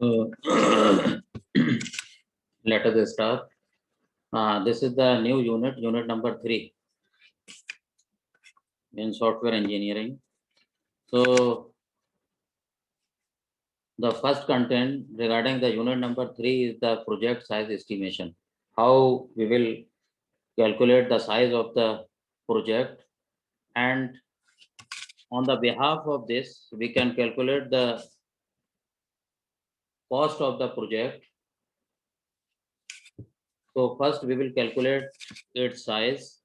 So let us start. This is the new unit, unit number 3 in software engineering. So the first content regarding the unit number 3 is the project size estimation. How we will calculate the size of the project, and on the behalf of this, we can calculate the cost of the project. So first we will calculate its size.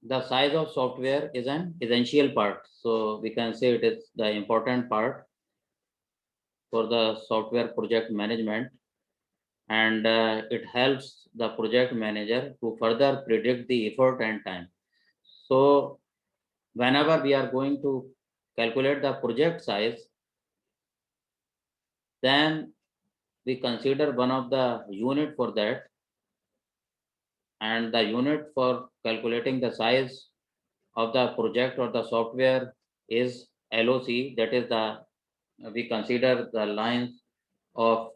The size of software is an essential part. So we can say it is the important part for the software project management, and it helps the project manager to further predict the effort and time. So whenever we are going to calculate the project size, then we consider one of the unit for that, and the unit for calculating the size of the project or the software is LOC. That is the, we consider the lines of,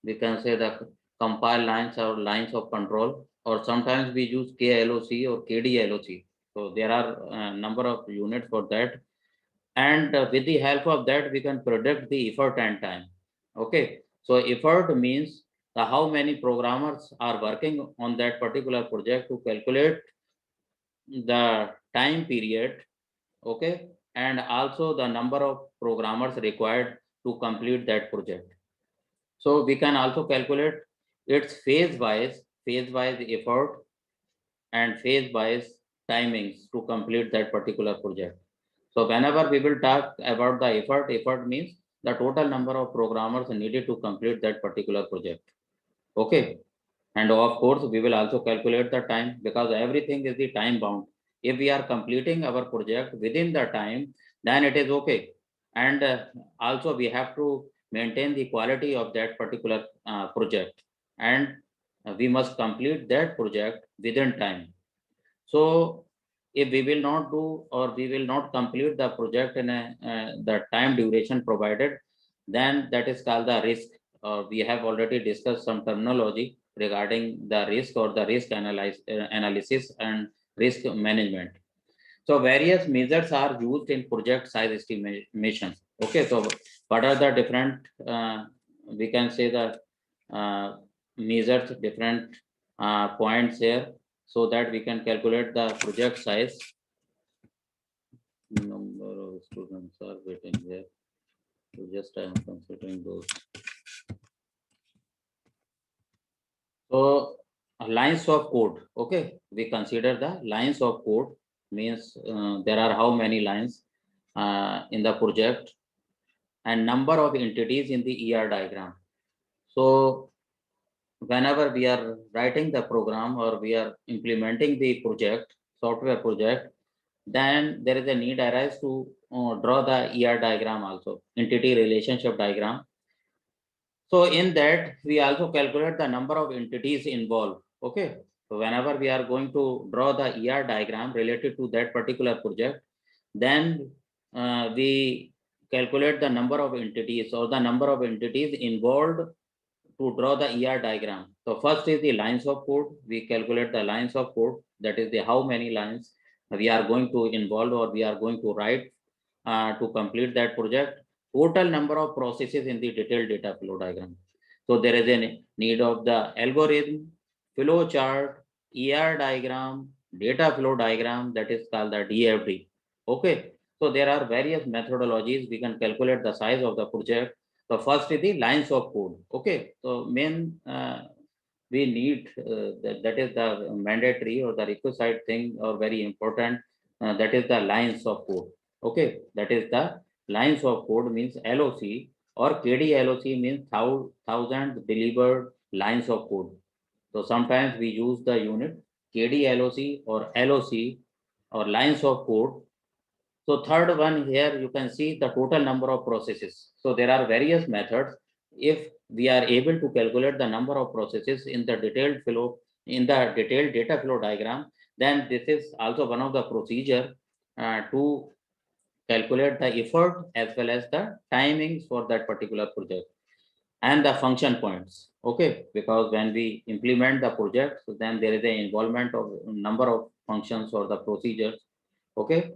we can say the compile lines or lines of control, or sometimes we use KLOC or KDLOC. So there are a number of units for that, and with the help of that we can predict the effort and time. Okay, so effort means the how many programmers are working on that particular project to calculate the time period. Okay, and also the number of programmers required to complete that project. So we can also calculate its phase-wise effort and phase-wise timings to complete that particular project. So whenever we will talk about the effort means the total number of programmers needed to complete that particular project. Okay, and of course we will also calculate the time, because everything is the time bound. If we are completing our project within the time, then it is okay, and also we have to maintain the quality of that particular project, and we must complete that project within time. So if we will not do, or we will not complete the project in the time duration provided, then that is called the risk. We have already discussed some terminology regarding the risk, or the risk analysis and risk management. So various measures are used in project size estimation. Okay, so what are the different, we can say the measures, different points here, so that we can calculate the project size. Number of students are waiting there, so just I am considering those. So lines of code. Okay, we consider the lines of code, means there are how many lines in the project, and number of entities in the ER diagram. So whenever we are writing the program, or we are implementing the project, software project, then there is a need arise to draw the ER diagram also, entity relationship diagram. So in that we also calculate the number of entities involved. Okay, so whenever we are going to draw the ER diagram related to that particular project, then we calculate the number of entities, or the number of entities involved to draw the ER diagram. So first is the lines of code. We calculate the lines of code, that is the how many lines we are going to involve, or we are going to write to complete that project. Total number of processes in the detailed data flow diagram. So there is a need of the algorithm, flow chart, ER diagram, data flow diagram, that is called the DFD. Okay, so there are various methodologies we can calculate the size of the project. So first is the lines of code. Okay, so main we need that is the mandatory or the requisite thing, or very important, that is the lines of code. Okay, that is the lines of code, means LOC, or KDLOC means thousand delivered lines of code. So sometimes we use the unit KDLOC or LOC, or lines of code. So third one here, you can see the total number of processes. So there are various methods. If we are able to calculate the number of processes in the detailed flow, in the detailed data flow diagram, then this is also one of the procedure to calculate the effort as well as the timings for that particular project and the function points. Okay, because when we implement the project, so then there is an involvement of number of functions or the procedures. Okay,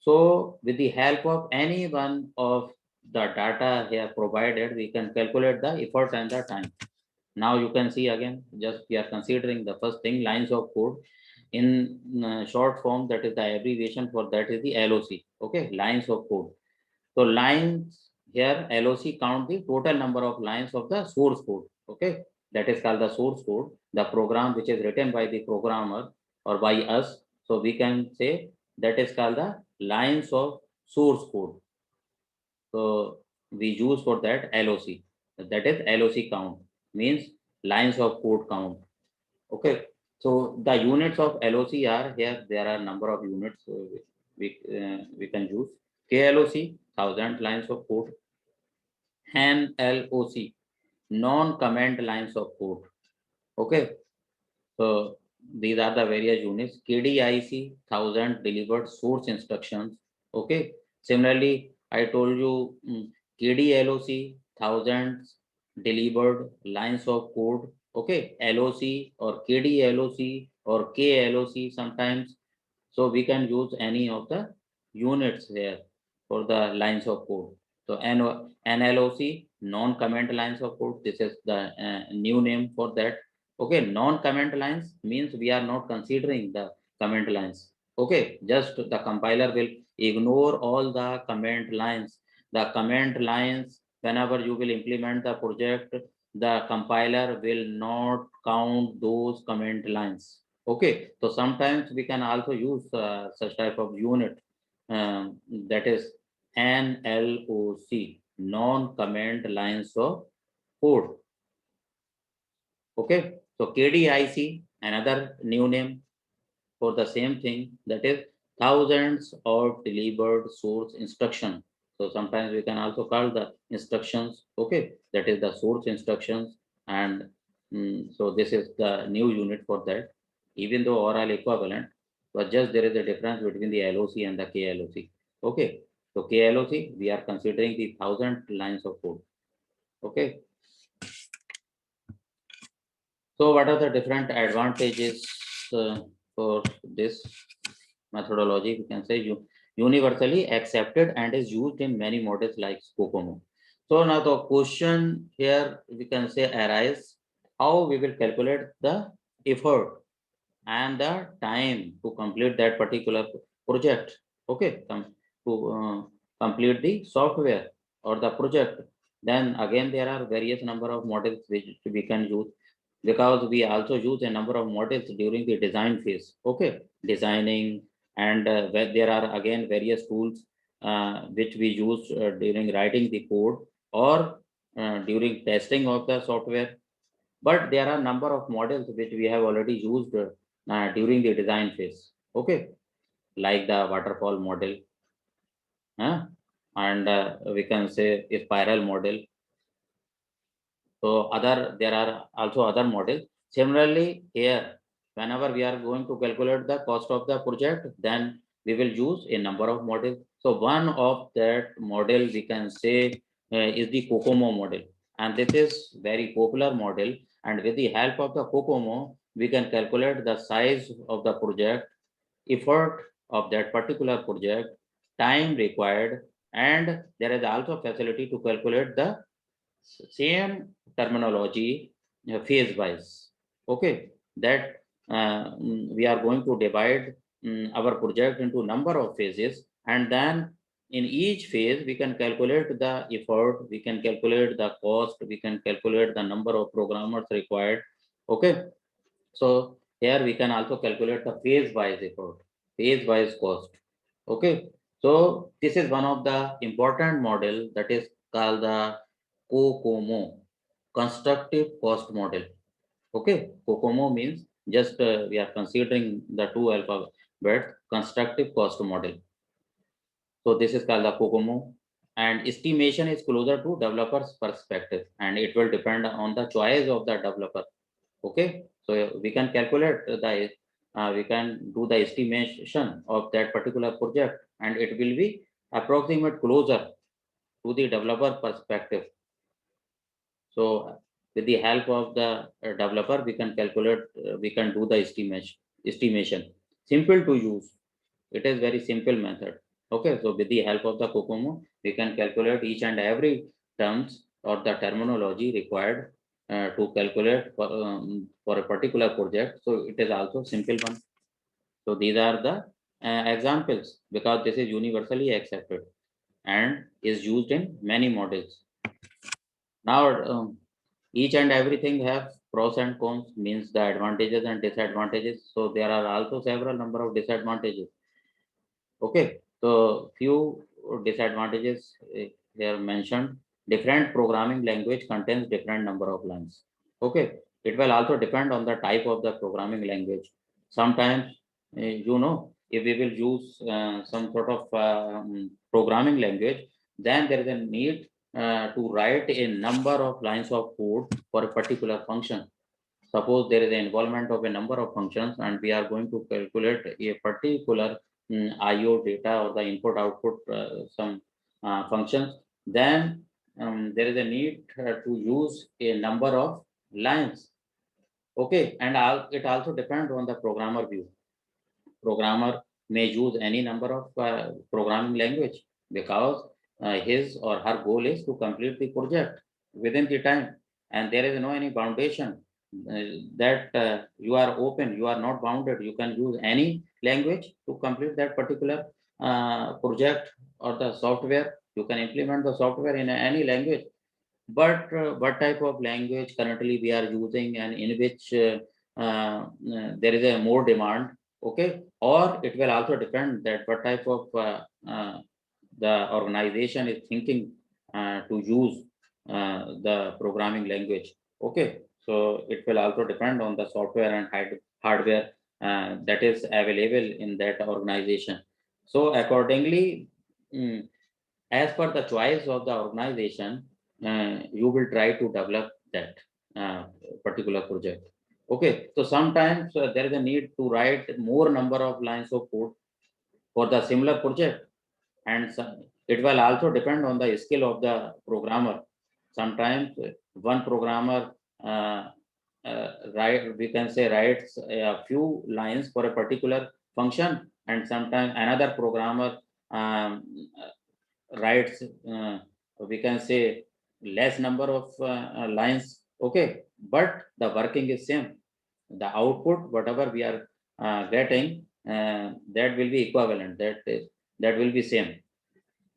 so with the help of any one of the data here provided, we can calculate the effort and the time. Now you can see again, just we are considering the first thing, lines of code. In short form, that is the abbreviation for that is the LOC. Okay, lines of code. So lines here, LOC count the total number of lines of the source code. Okay, that is called the source code, the program which is written by the programmer or by us. So we can say that is called the lines of source code. So we use for that LOC. That is LOC count, means lines of code count. Okay. So the units of LOC are here. There are number of units we can use. KLOC 1000 lines of code. NLOC non-comment lines of code. Okay. So these are the various units. KDIC 1000 delivered source instructions. Okay. Similarly, I told you KDLOC 1000 delivered lines of code. Okay. LOC or KDLOC or KLOC sometimes. So we can use any of the units here for the lines of code. So NLOC non-comment lines of code. This is the new name for that. Okay, non-comment lines means we are not considering the comment lines. Okay, just the compiler will ignore all the comment lines. The comment lines, whenever you will implement the project, the compiler will not count those comment lines. Okay, so sometimes we can also use such type of unit, that is NLOC, non-comment lines of code. Okay, so KDIC, another new name for the same thing, that is thousands of delivered source instruction. So sometimes we can also call the instructions. Okay, that is the source instructions, and so this is the new unit for that. Even though all are equivalent, but just there is a difference between the LOC and the KLOC. Okay, so KLOC we are considering the 1000 lines of code. Okay. So what are the different advantages for this methodology? We can say universally accepted and is used in many models like COCOMO. So now the question here we can say arise how we will calculate the effort and the time to complete that particular project. Okay, to complete the software or the project. Then again there are various number of models which we can use, because we also use a number of models during the design phase. Okay, designing, and where there are again various tools which we use during writing the code or during testing of the software. But there are number of models which we have already used during the design phase. Okay, like the waterfall model, and we can say a spiral model. So there are also other models. Similarly, here, whenever we are going to calculate the cost of the project, then we will use a number of models. So one of that model we can say is the COCOMO model, and this is very popular model. And with the help of the COCOMO, we can calculate the size of the project, effort of that particular project, time required, and there is also facility to calculate the same terminology phase wise. Okay, that we are going to divide our project into number of phases, and then in each phase we can calculate the effort, we can calculate the cost, we can calculate the number of programmers required. Okay, so here we can also calculate the phase wise effort, phase wise cost. Okay, so this is one of the important model that is called the COCOMO, constructive cost model. Okay, COCOMO means just we are considering the two alphabets, constructive cost model. So this is called the COCOMO, and estimation is closer to developer's perspective, and it will depend on the choice of the developer. Okay, so we can calculate we can do the estimation of that particular project, and it will be approximate closer to the developer perspective. So with the help of the developer, we can calculate, we can do the estimation. Simple to use. It is very simple method. Okay, so with the help of the COCOMO, we can calculate each and every terms or the terminology required to calculate for a particular project. So it is also simple one. So these are the examples, because this is universally accepted and is used in many models. Now, each and everything have pros and cons, means the advantages and disadvantages. So there are also several number of disadvantages. Okay, so few disadvantages here mentioned. Different programming language contains different number of lines. Okay, it will also depend on the type of the programming language. Sometimes, if we will use some sort of programming language, then there is a need to write a number of lines of code for a particular function. Suppose there is an involvement of a number of functions and we are going to calculate a particular IO data or the input output some functions, then there is a need to use a number of lines. Okay, and it also depends on the programmer view. Programmer may use any number of programming language because his or her goal is to complete the project within the time, and there is no any foundation that you are open, you are not bounded, you can use any language to complete that particular project or the software. You can implement the software in any language, but what type of language currently we are using and in which there is a more demand. Okay, or it will also depend that what type of the organization is thinking to use the programming language. Okay, so it will also depend on the software and hardware that is available in that organization. So accordingly, as per the choice of the organization, you will try to develop that particular project. Okay, so sometimes there is a need to write more number of lines of code for the similar project, and it will also depend on the skill of the programmer. Sometimes one programmer we can say writes a few lines for a particular function, and sometimes another programmer um, writes we can say less number of lines. Okay, but the working is same. The output whatever we are getting, that will be equivalent, that will be same.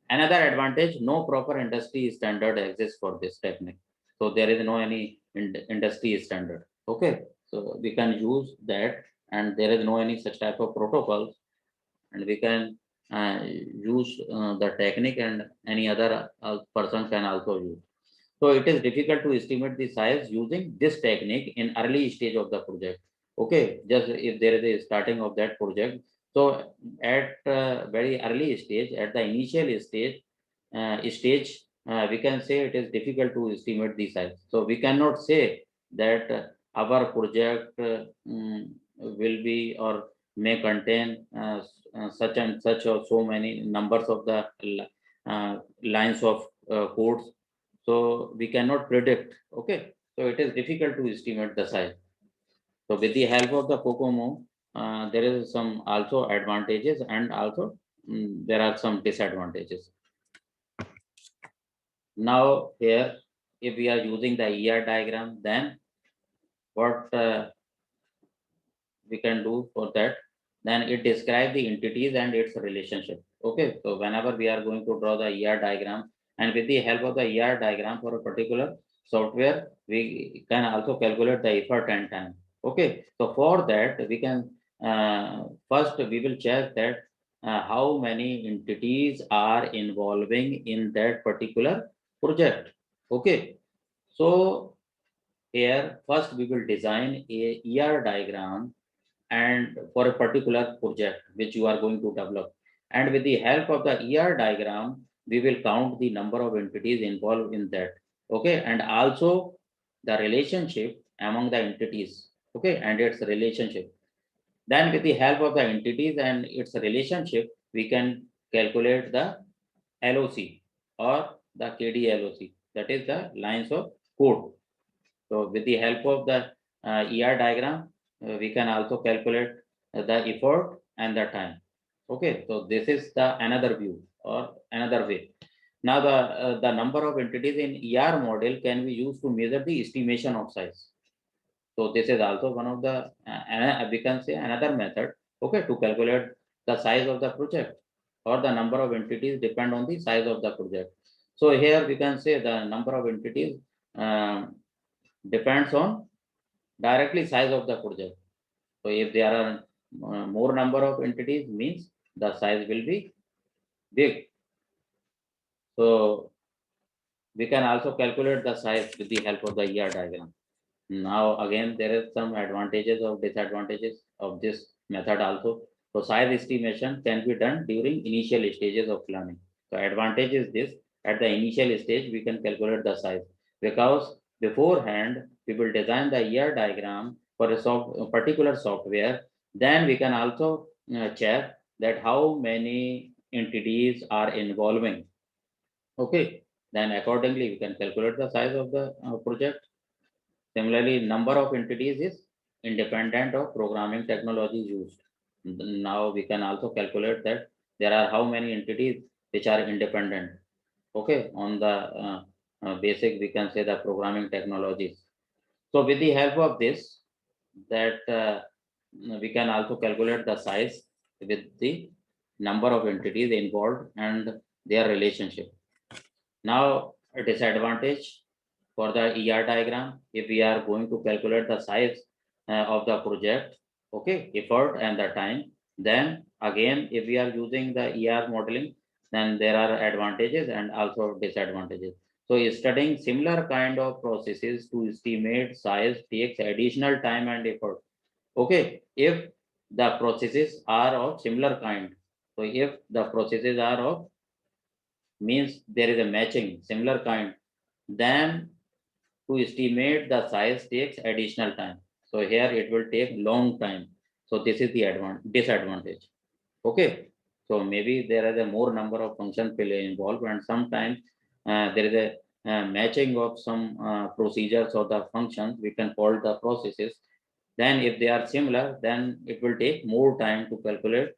Another advantage, no proper industry standard exists for this technique. So there is no any industry standard. Okay, so we can use that, and there is no any such type of protocols, and we can use the technique, and any other person can also use. So it is difficult to estimate the size using this technique in early stage of the project. Okay, just if there is a starting of that project. So at very early stage, at the initial stage, we can say it is difficult to estimate the size. So we cannot say that our project will be or may contain such and such or so many numbers of the lines of codes. So we cannot predict. Okay, so it is difficult to estimate the size. So with the help of the COCOMO, there is some also advantages, and also there are some disadvantages. Now here, if we are using the ER diagram, then what we can do for that, then it describes the entities and its relationship. Okay, so whenever we are going to draw the ER diagram, and with the help of the ER diagram for a particular software, we can also calculate the effort and time. Okay, so for that we can first we will check that how many entities are involving in that particular project. Okay, so here first we will design a ER diagram and for a particular project which you are going to develop. And with the help of the ER diagram, we will count the number of entities involved in that. Okay, and also the relationship among the entities. Okay, and its relationship. Then with the help of the entities and its relationship, we can calculate the LOC or the KDLOC, that is the lines of code. So with the help of the ER diagram, we can also calculate the effort and the time. Okay, so this is the another view or another way. Now the number of entities in ER model can be used to measure the estimation of size. So this is also one of the we can say another method, okay, to calculate the size of the project or the number of entities depend on the size of the project. So here we can say the number of entities depends on directly size of the project. So if there are more number of entities, means the size will be big. So we can also calculate the size with the help of the ER diagram. Now again, there is some advantages or disadvantages of this method also. So size estimation can be done during initial stages of planning. So advantage is this: at the initial stage, we can calculate the size because beforehand we will design the ER diagram for a particular software. Then we can also check that how many entities are involving. Okay, then accordingly we can calculate the size of the project. Similarly, number of entities is independent of programming technology used. Now we can also calculate that there are how many entities which are independent. Okay, on the basic we can say the programming technologies. So with the help of this, that we can also calculate the size with the number of entities involved and their relationship. Now a disadvantage for the ER diagram, if we are going to calculate the size of the project, okay, effort and the time, then again, if we are using the ER modeling, then there are advantages and also disadvantages. So studying similar kind of processes to estimate size takes additional time and effort. Okay, if the processes are of similar kind. So if the processes are of means there is a matching similar kind, then to estimate the size takes additional time. So here it will take long time. So this is the disadvantage. Okay. So maybe there is a more number of functions will involved, and sometimes there is a matching of some procedures or the functions we can call the processes. Then if they are similar, then it will take more time to calculate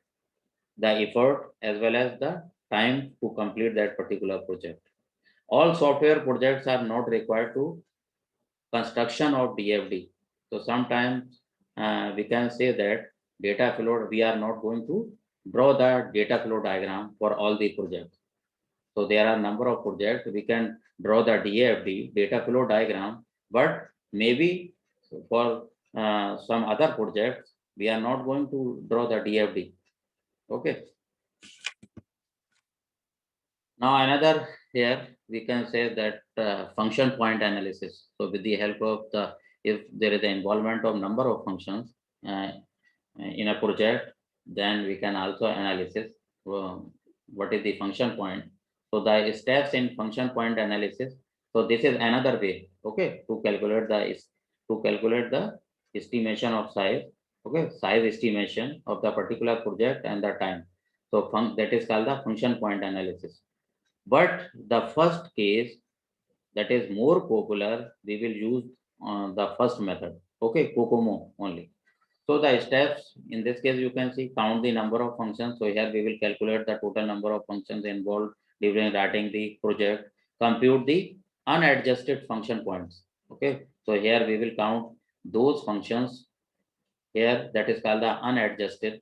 the effort as well as the time to complete that particular project. All software projects are not required to construction of DFD. So sometimes we can say that data flow, we are not going to draw the data flow diagram for all the projects. So there are number of projects, we can draw the DFD, data flow diagram, but maybe for some other projects, we are not going to draw the DFD. Okay. Now another here we can say that function point analysis. So with the help of the if there is an involvement of number of functions in a project, then we can also analysis what is the function point. So the steps in function point analysis. So this is another way, okay, to calculate the estimation of size, okay, size estimation of the particular project and the time. So that is called the function point analysis. But the first case that is more popular, we will use the first method. Okay, COCOMO only. So the steps in this case, you can see count the number of functions. So here we will calculate the total number of functions involved during writing the project, compute the unadjusted function points. Okay, so here we will count those functions here that is called the unadjusted.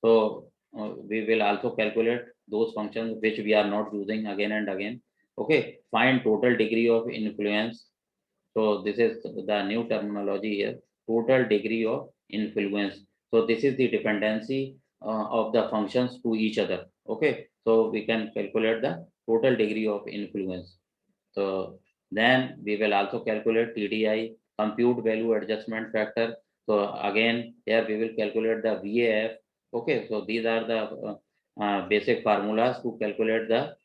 So we will also calculate those functions which we are not using again and again. Okay, find total degree of influence. So this is the new terminology here, total degree of influence. So this is the dependency of the functions to each other. Okay, so we can calculate the total degree of influence. So then we will also calculate TDI, compute value adjustment factor. So again, here we will calculate the VAF. Okay, so these are the basic formulas to calculate the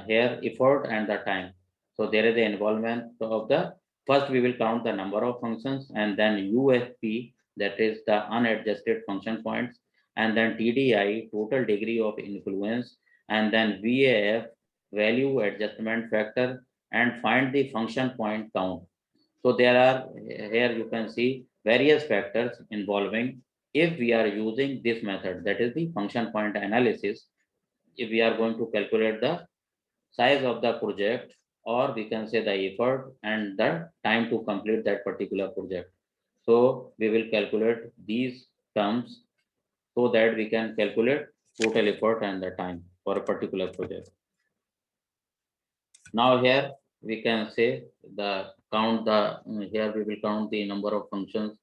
here effort and the time. So there is the involvement of the first we will count the number of functions, and then UFP, that is the unadjusted function points, and then TDI, total degree of influence, and then VAF, value adjustment factor, and find the function point count. So there are, here you can see various factors involving. If we are using this method, that is the function point analysis, if we are going to calculate the size of the project, or we can say the effort and the time to complete that particular project. So we will calculate these terms so that we can calculate total effort and the time for a particular project. Now here we can say the count the, here we will count the number of functions.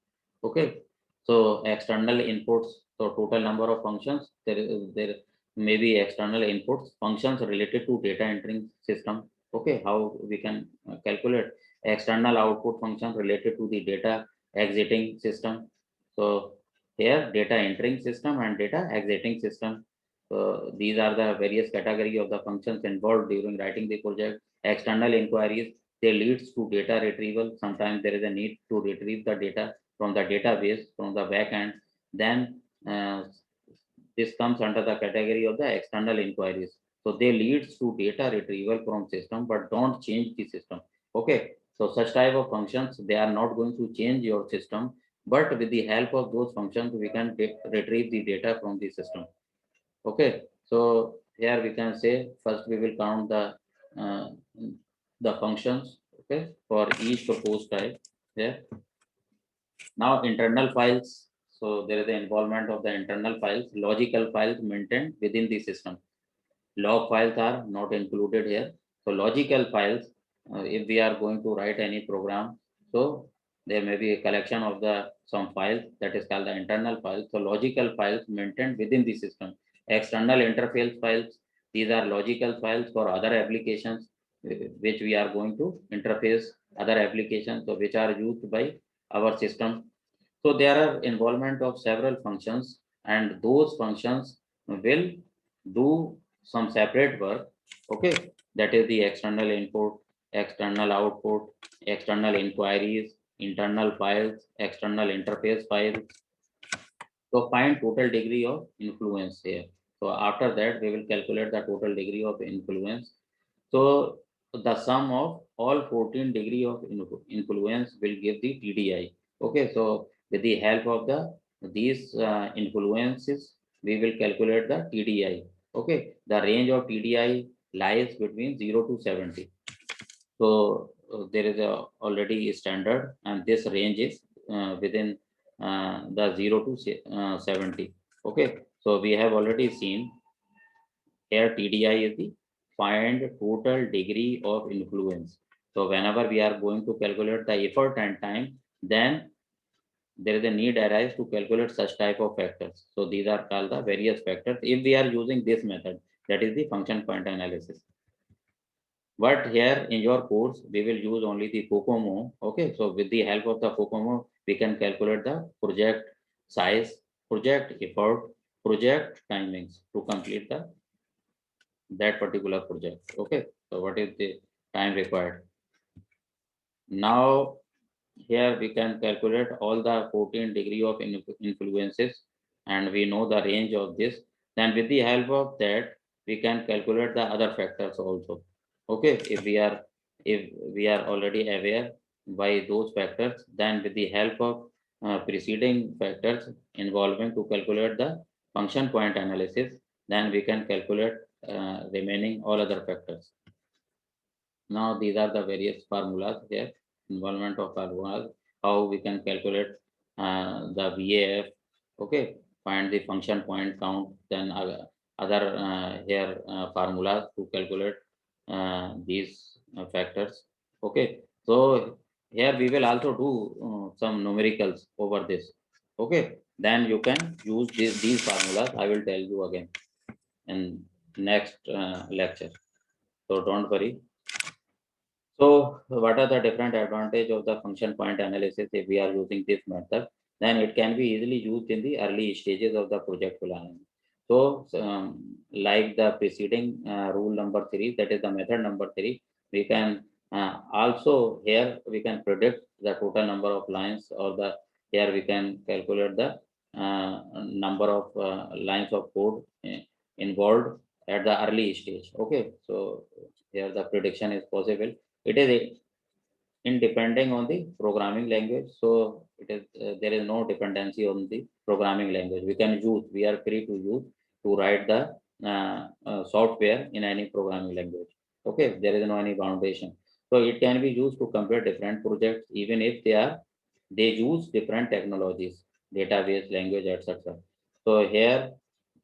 Okay, so external inputs, so total number of functions, there may be external inputs, functions related to data entering system. Okay, how we can calculate external output function related to the data exiting system. So here data entering system and data exiting system. So these are the various category of the functions involved during writing the project. External inquiries, they leads to data retrieval. Sometimes there is a need to retrieve the data from the database, from the backend. Then this comes under the category of the external inquiries. So they leads to data retrieval from system, but don't change the system. Okay. So such type of functions, they are not going to change your system, but with the help of those functions, we can retrieve the data from the system. Okay, so here we can say first we will count uh, the functions. Okay, for each proposed type. Yeah. Now internal files. So there is the involvement of the internal files, logical files maintained within the system. Log files are not included here. So logical files, if we are going to write any program, so there may be a collection of the some files that is called the internal files. So logical files maintained within the system. External interface files, these are logical files for other applications which we are going to interface other applications, so which are used by our system. So there are involvement of several functions, and those functions will do some separate work. Okay, that is the external input, external output, external inquiries, internal files, external interface files. So find total degree of influence here. So after that, we will calculate the total degree of influence. So the sum of all 14 degree of influence will give the TDI. Okay, so with the help of the these influences, we will calculate the TDI. Okay, the range of TDI lies between 0 to 70. So there is a already standard, and this range is within the 0 to 70. Okay, so we have already seen here TDI is the find total degree of influence. So whenever we are going to calculate the effort and time, then there is a need arise to calculate such type of factors. So these are called the various factors. If we are using this method, that is the function point analysis. But here in your course, we will use only the COCOMO. Okay, so with the help of the COCOMO, we can calculate the project size, project effort, project timings to complete the that particular project. Okay, so what is the time required? Now here we can calculate all the 14 degree of influences, and we know the range of this. Then with the help of that, we can calculate the other factors also. Okay, if we are already aware by those factors, then with the help of preceding factors involving to calculate the function point analysis, then we can calculate remaining all other factors. Now these are the various formulas here, involvement of formulas, how we can calculate the VAF. Okay, find the function point count, then other here formulas to calculate these factors. Okay, so here we will also do some numericals over this. Okay, then you can use these formulas. I will tell you again in next lecture. So don't worry. So what are the different advantage of the function point analysis if we are using this method? Then it can be easily used in the early stages of the project planning. So like the preceding rule number 3, that is the method number 3, we can also here we can predict the total number of lines, or the here we can calculate the number of lines of code involved at the early stage. Okay, so here the prediction is possible. It is in depending on the programming language. So it is there is no dependency on the programming language. We can use, we are free to use to write the software in any programming language. Okay, there is no any foundation. So it can be used to compare different projects, even if they use different technologies, database, language, etc. So here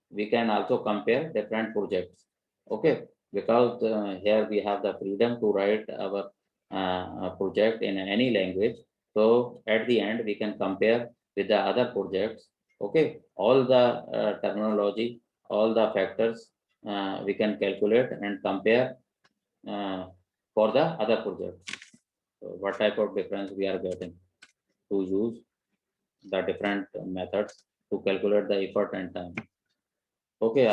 we can also compare different projects. Okay, because here we have the freedom to write our project in any language. So at the end we can compare with the other projects. Okay, all the terminology, all the factors we can calculate and compare uh, for the other projects. So what type of difference we are getting to use the different methods to calculate the effort and time. Okay,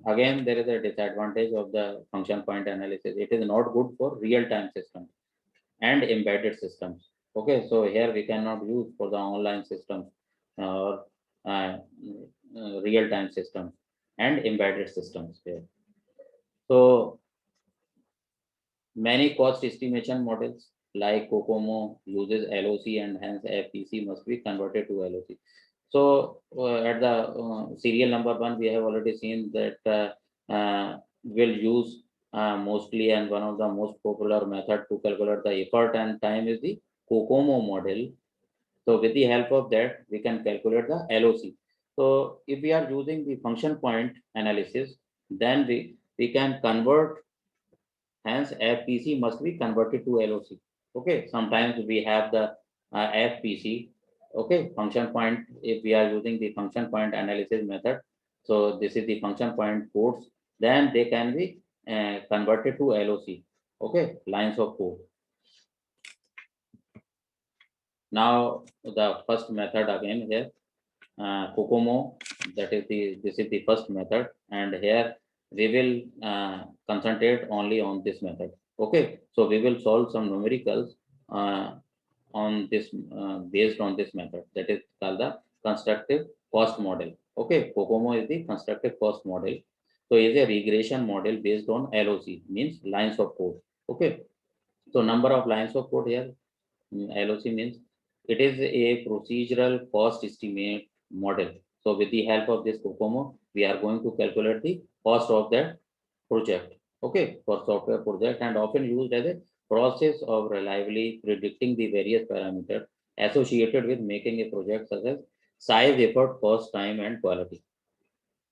again, there is a disadvantage of the function point analysis. It is not good for real-time systems and embedded systems. Okay, so here we cannot use for the online systems or real-time systems and embedded systems here. So many cost estimation models like COCOMO uses LOC and hence FPC must be converted to LOC. So at the serial number one, we have already seen that we'll use mostly, and one of the most popular method to calculate the effort and time is the COCOMO model. So with the help of that, we can calculate the LOC. So if we are using the function point analysis, then we can convert. Hence, FPC must be converted to LOC. Okay, sometimes we have the FPC. Okay, function point. If we are using the function point analysis method, so this is the function point codes. Then they can be converted to LOC. Okay, lines of code. Now the first method again here, COCOMO. That is the this is the first method, and here we will concentrate only on this method. Okay, so we will solve some numericals uh, on this based on this method, that is called the constructive cost model. Okay, COCOMO is the constructive cost model. So it is a regression model based on LOC, means lines of code. Okay, so number of lines of code here, LOC means it is a procedural cost estimate model. So with the help of this COCOMO, we are going to calculate the cost of that project. Okay, for software project, and often used as a process of reliably predicting the various parameters associated with making a project, such as size, effort, cost, time, and quality.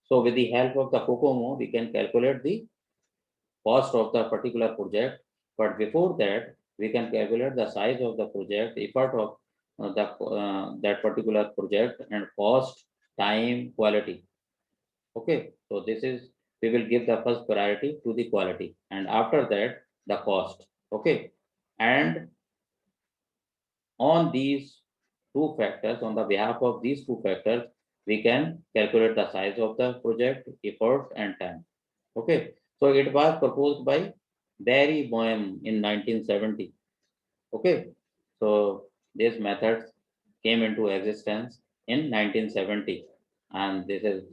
So with the help of the COCOMO, we can calculate the cost of the particular project. But before that, we can calculate the size of the project, effort of that particular project, and cost, time, quality. Okay, so this is, we will give the first priority to the quality, and after that the cost. Okay, and on these two factors, on the behalf of these two factors, we can calculate the size of the project, effort, and time. Okay, so it was proposed by Barry Boehm in 1970. Okay, so these methods came into existence in 1970, and this is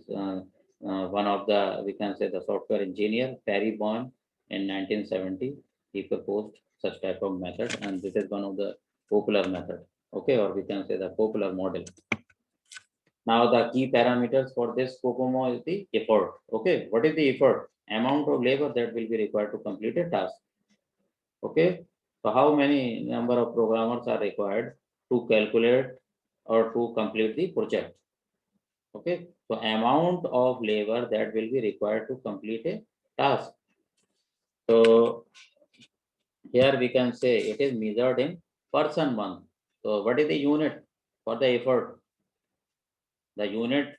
one of the, we can say, the software engineer Barry Boehm in 1970. He proposed such type of method, and this is one of the popular method. Okay, or we can say the popular model. Now the key parameters for this COCOMO is the effort. Okay, what is the effort? Amount of labor that will be required to complete a task. Okay, so how many number of programmers are required to calculate or to complete the project? Okay, so amount of labor that will be required to complete a task. So here we can say it is measured in person month. So what is the unit for the effort? The unit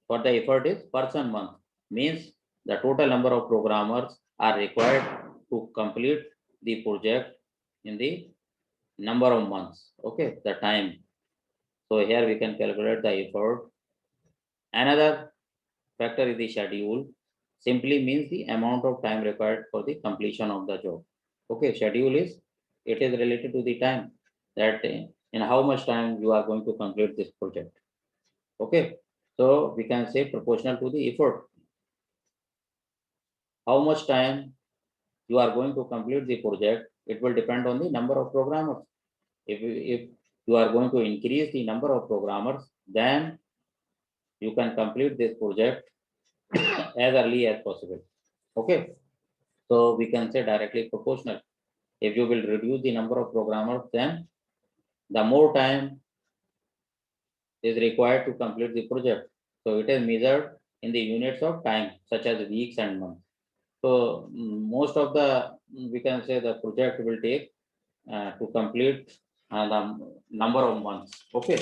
for the effort is person month, means the total number of programmers are required to complete the project in the number of months. Okay, the time. So here we can calculate the effort. Another factor is the schedule. Simply means the amount of time required for the completion of the job. Okay, schedule is, it is related to the time, that in how much time you are going to complete this project. Okay, so we can say proportional to the effort. how much time you are going to complete the project, it will depend on the number of programmers. If you are going to increase the number of programmers, then you can complete this project as early as possible. Okay, so we can say directly proportional. If you will reduce the number of programmers, then the more time is required to complete the project. So it is measured in the units of time, such as weeks and months. So most of the, we can say, the project will take to complete the number of months. Okay,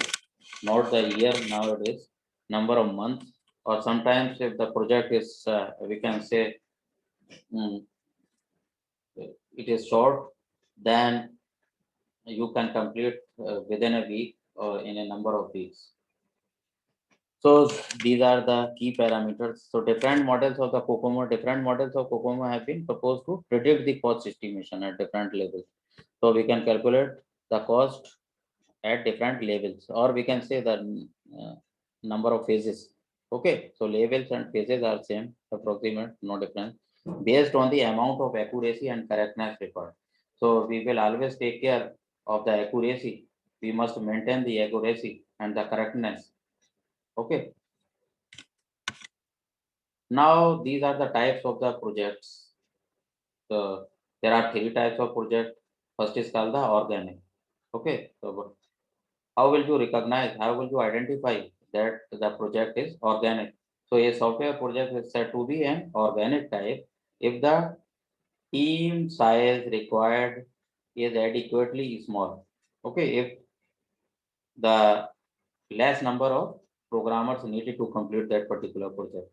not the year nowadays, number of months. Or sometimes if the project is, we can say, mm, it is short, then you can complete within a week or in a number of weeks. So these are the key parameters. So different models of COCOMO have been proposed to predict the cost estimation at different levels. So we can calculate the cost at different levels, or we can say the number of phases. Okay, so levels and phases are same, approximate, no difference, based on the amount of accuracy and correctness required. So we will always take care of the accuracy. We must maintain the accuracy and the correctness. Okay. Now these are the types of the projects. So there are three types of project. First is called the organic. Okay. So how will you recognize? How will you identify that the project is organic? So a software project is said to be an organic type if the team size required is adequately small. Okay. If the less number of programmers needed to complete that particular project.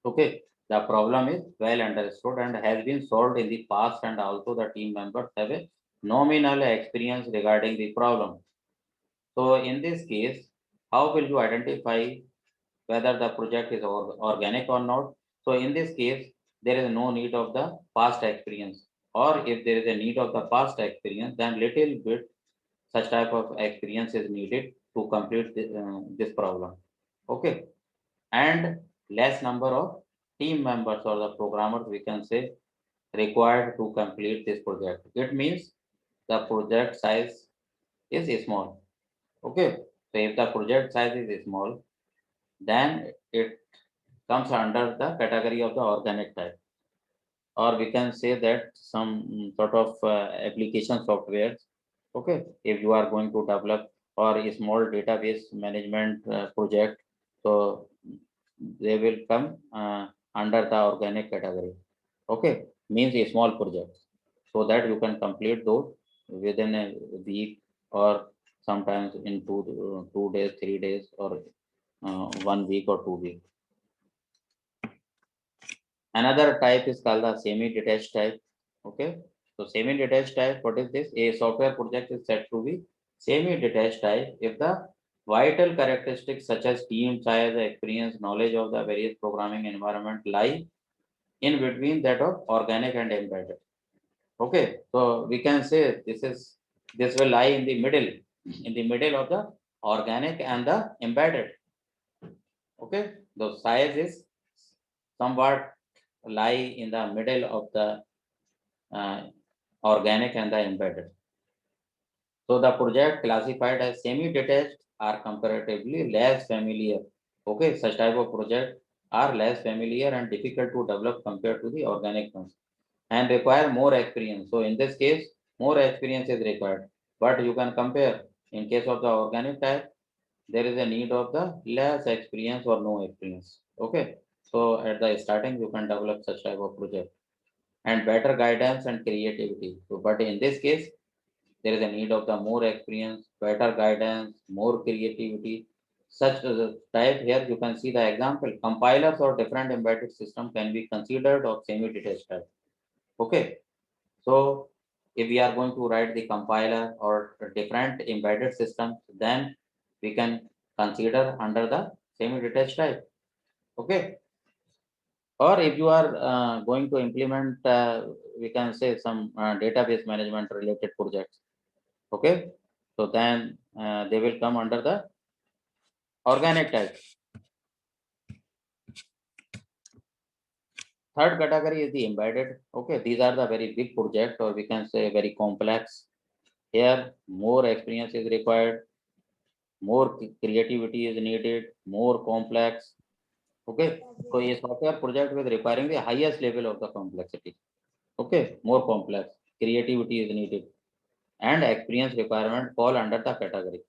Okay, the problem is well understood and has been solved in the past, and also the team members have a nominal experience regarding the problem. So in this case, how will you identify whether the project is organic or not? So in this case, there is no need of the past experience, or if there is a need of the past experience, then little bit such type of experience is needed to complete this problem. Okay, and less number of team members or the programmers, we can say, required to complete this project. It means the project size is small. Okay, so if the project size is small, then it comes under the category of the organic type, or we can say that some sort of application softwares. Okay, if you are going to develop or a small database management project, so they will come under the organic category. Okay, means a small project, so that you can complete those within a week, or sometimes in 2 days, 3 days, or 1 week or 2 weeks. Another type is called the semi-detached type. Okay, so semi-detached type, what is this? A software project is said to be semi-detached type if the vital characteristics such as team size, experience, knowledge of the various programming environment lie in between that of organic and embedded. Okay, so we can say this will lie in the middle of the organic and the embedded. Okay, the size is somewhat lie in the middle of the uh, organic and the embedded. So the project classified as semi-detached are comparatively less familiar. Okay, such type of project are less familiar and difficult to develop compared to the organic ones, and require more experience. So in this case, more experience is required. But you can compare, in case of the organic type, there is a need of the less experience or no experience. Okay, so at the starting you can develop such type of project and better guidance and creativity. So, but in this case, there is a need of the more experience, better guidance, more creativity. Such type here, you can see the example. Compilers or different embedded system can be considered of semi-detached type. Okay, so if we are going to write the compiler or different embedded systems, then we can consider under the semi-detached type. Okay, or if you are going to implement, we can say some database management related projects. Okay, so then they will come under the organic type. Third category is the embedded. Okay, these are the very big project, or we can say very complex. Here, more experience is required, more creativity is needed, more complex. Okay, so a software project with requiring the highest level of the complexity. Okay, more complex, creativity is needed, and experience requirement fall under the category.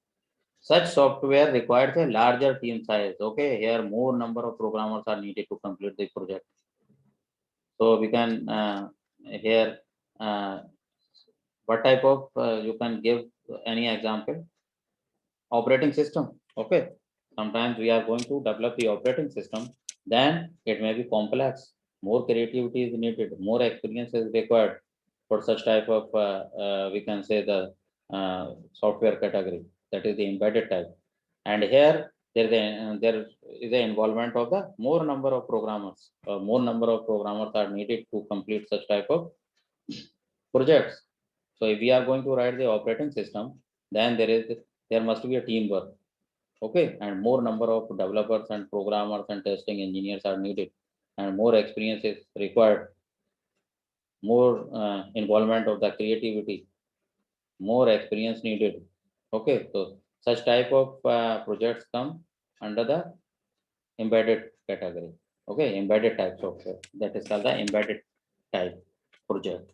Such software requires a larger team size. Okay, here more number of programmers are needed to complete the project. So we can here what type of you can give any example? Operating system. Okay, sometimes we are going to develop the operating system, then it may be complex. More creativity is needed, more experience is required for such type of we can say the software category, that is the embedded type. And here there is the involvement of the more number of programmers. More number of programmers are needed to complete such type of projects. So if we are going to write the operating system, then there must be a teamwork. Okay, and more number of developers and programmers and testing engineers are needed, and more experience is required. More involvement of the creativity, more experience needed. Okay, so such type of projects come under the embedded category. Okay, embedded type software, that is called the embedded type project.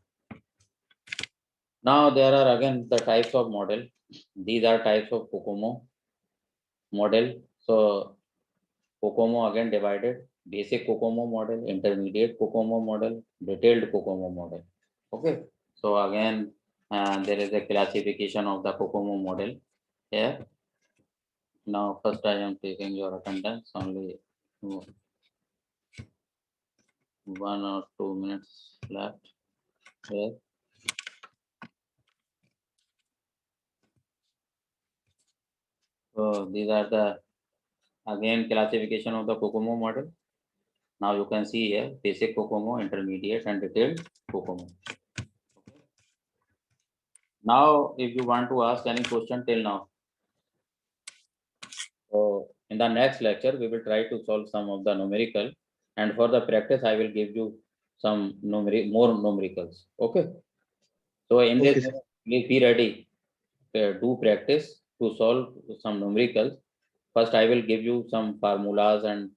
Now there are again the types of model. These are types of COCOMO model. So COCOMO again divided: basic COCOMO model, intermediate COCOMO model, detailed COCOMO model. Okay. So again there is a classification of the COCOMO model here. Now first I am taking your attendance, only 1 or 2 minutes left here. So these are the again classification of the COCOMO model. Now you can see here basic COCOMO, intermediate and detailed COCOMO. Now if you want to ask any question till now. So in the next lecture we will try to solve some of the numerical, and for the practice I will give you some more numericals. Okay. So in Okay, this sir. please be ready. Do practice to solve some numericals. First, I will give you some formulas and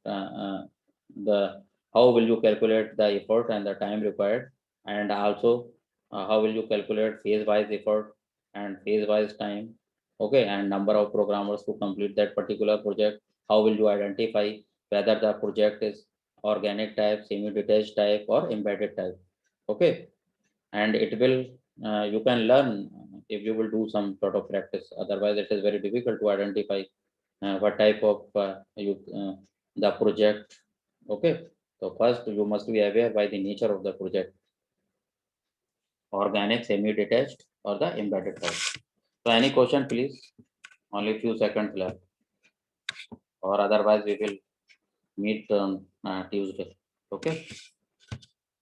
the how will you calculate the effort and the time required, and also how will you calculate phase-wise effort and phase-wise time. Okay, and number of programmers to complete that particular project. How will you identify whether the project is organic type, semi-detached type, or embedded type? Okay, and it will you can learn if you will do some sort of practice. Otherwise, it is very difficult to identify what type of the project. Okay, so first you must be aware by the nature of the project: organic, semi-detached, or the embedded type. So any question, please? Only few seconds left, or otherwise we will meet on Tuesday. Okay,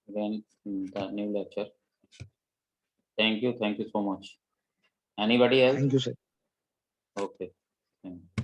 then the new lecture. Thank you so much. Anybody else? Thank you, sir. Okay. Thank you.